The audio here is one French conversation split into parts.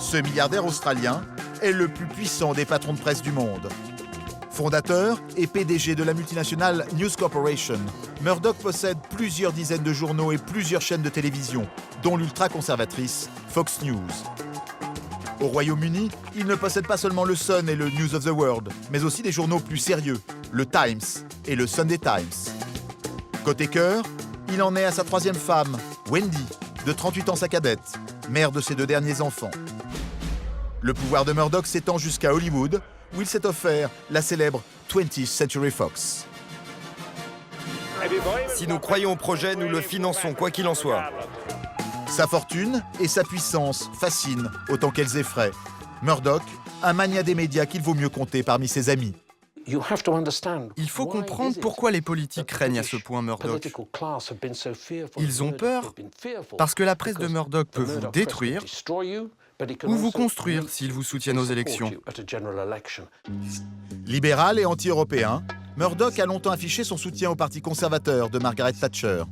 Ce milliardaire australien est le plus puissant des patrons de presse du monde. Fondateur et PDG de la multinationale News Corporation, Murdoch possède plusieurs dizaines de journaux et plusieurs chaînes de télévision, dont l'ultra-conservatrice Fox News. Au Royaume-Uni, il ne possède pas seulement le Sun et le News of the World, mais aussi des journaux plus sérieux, le Times et le Sunday Times. Côté cœur, il en est à sa troisième femme, Wendy, de 38 ans sa cadette, mère de ses 2 derniers enfants. Le pouvoir de Murdoch s'étend jusqu'à Hollywood, où il s'est offert la célèbre 20th Century Fox. Si nous croyons au projet, nous le finançons, quoi qu'il en soit. Sa fortune et sa puissance fascinent autant qu'elles effraient. Murdoch, un magnat des médias qu'il vaut mieux compter parmi ses amis. Il faut comprendre pourquoi les politiques règnent à ce point Murdoch. Ils ont peur parce que la presse de Murdoch peut vous détruire ou vous construire s'ils vous soutiennent aux élections. Libéral et anti-européen, Murdoch a longtemps affiché son soutien au parti conservateur de Margaret Thatcher.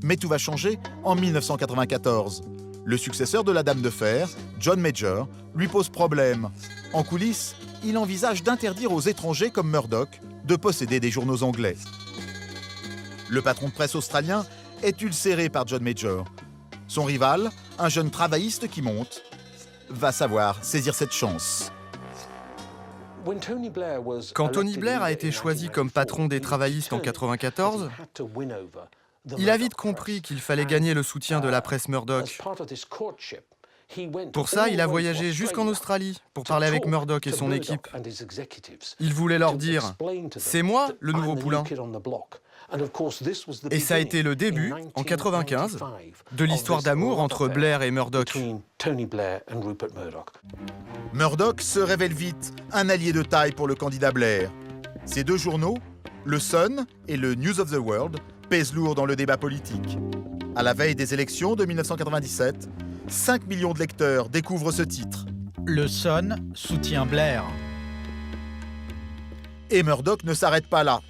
Mais tout va changer en 1994. Le successeur de la Dame de Fer, John Major, lui pose problème. En coulisses, il envisage d'interdire aux étrangers comme Murdoch de posséder des journaux anglais. Le patron de presse australien est ulcéré par John Major. Son rival, un jeune travailliste qui monte, va savoir saisir cette chance. Quand Tony Blair a été choisi comme patron des travaillistes en 1994, il a vite compris qu'il fallait gagner le soutien de la presse Murdoch. Pour ça, il a voyagé jusqu'en Australie pour parler avec Murdoch et son équipe. Il voulait leur dire « C'est moi, le nouveau poulain ». Et ça a été le début, en 1995, de l'histoire d'amour entre Blair et Murdoch. Murdoch se révèle vite un allié de taille pour le candidat Blair. Ces 2 journaux, le Sun et le News of the World, pèsent lourd dans le débat politique. À la veille des élections de 1997, 5 millions de lecteurs découvrent ce titre. Le Sun soutient Blair. Et Murdoch ne s'arrête pas là.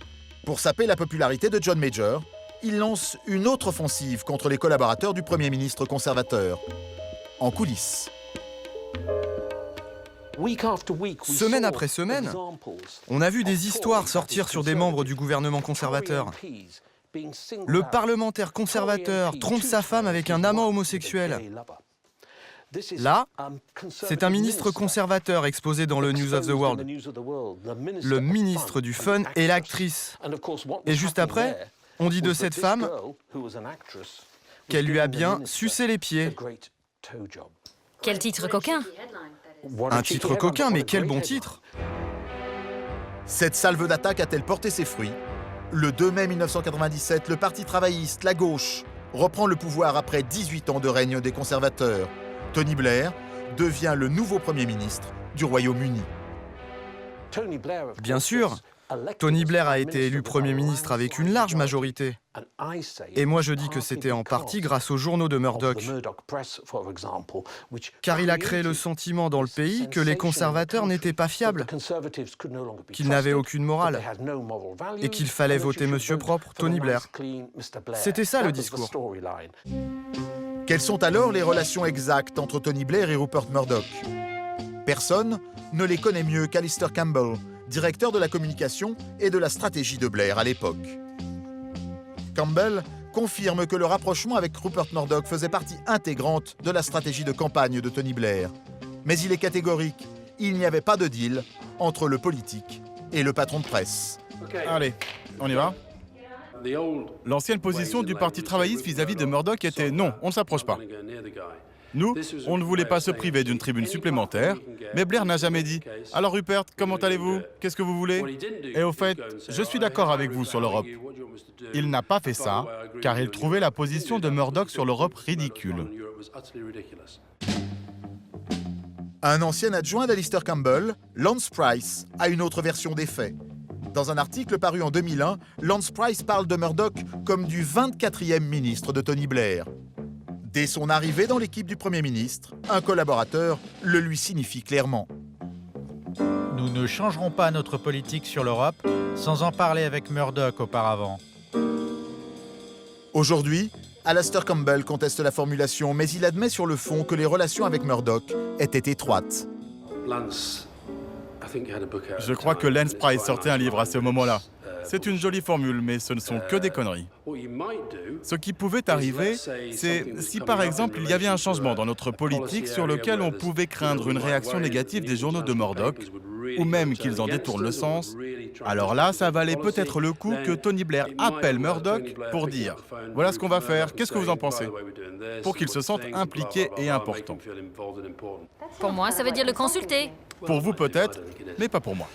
Pour saper la popularité de John Major, il lance une autre offensive contre les collaborateurs du Premier ministre conservateur. En coulisses. Semaine après semaine, on a vu des histoires sortir sur des membres du gouvernement conservateur. Le parlementaire conservateur trompe sa femme avec un amant homosexuel. Là, c'est un ministre conservateur exposé dans le News of the World. Le ministre du Fun et l'actrice. Et juste après, on dit de cette femme qu'elle lui a bien sucé les pieds. Quel titre coquin! Un titre coquin, mais quel bon titre! Cette salve d'attaque a-t-elle porté ses fruits? Le 2 mai 1997, le Parti travailliste, la gauche, reprend le pouvoir après 18 ans de règne des conservateurs. Tony Blair devient le nouveau Premier ministre du Royaume-Uni. Bien sûr, Tony Blair a été élu Premier ministre avec une large majorité. Et moi je dis que c'était en partie grâce aux journaux de Murdoch. Car il a créé le sentiment dans le pays que les conservateurs n'étaient pas fiables, qu'ils n'avaient aucune morale, et qu'il fallait voter Monsieur Propre, Tony Blair. C'était ça le discours. Quelles sont alors les relations exactes entre Tony Blair et Rupert Murdoch? Personne ne les connaît mieux qu'Alistair Campbell, directeur de la communication et de la stratégie de Blair à l'époque. Campbell confirme que le rapprochement avec Rupert Murdoch faisait partie intégrante de la stratégie de campagne de Tony Blair. Mais il est catégorique, il n'y avait pas de deal entre le politique et le patron de presse. Allez, on y va? L'ancienne position du Parti travailliste vis-à-vis de Murdoch était non, on ne s'approche pas. Nous, on ne voulait pas se priver d'une tribune supplémentaire, mais Blair n'a jamais dit « Alors Rupert, comment allez-vous? Qu'est-ce que vous voulez ?» Et au fait, je suis d'accord avec vous sur l'Europe. Il n'a pas fait ça, car il trouvait la position de Murdoch sur l'Europe ridicule. Un ancien adjoint d'Alistair Campbell, Lance Price, a une autre version des faits. Dans un article paru en 2001, Lance Price parle de Murdoch comme du 24e ministre de Tony Blair. Dès son arrivée dans l'équipe du Premier ministre, un collaborateur le lui signifie clairement. Nous ne changerons pas notre politique sur l'Europe sans en parler avec Murdoch auparavant. Aujourd'hui, Alistair Campbell conteste la formulation, mais il admet sur le fond que les relations avec Murdoch était étroite. Je crois que Lance Price sortait un livre à ce moment-là. C'est une jolie formule, mais ce ne sont que des conneries. Ce qui pouvait arriver, c'est si par exemple il y avait un changement dans notre politique sur lequel on pouvait craindre une réaction négative des journaux de Murdoch, ou même qu'ils en détournent le sens, alors là, ça valait peut-être le coup que Tony Blair appelle Murdoch pour dire « Voilà ce qu'on va faire, qu'est-ce que vous en pensez ?» pour qu'il se sente impliqué et important. Pour moi, ça veut dire le consulter. Pour vous peut-être, mais pas pour moi.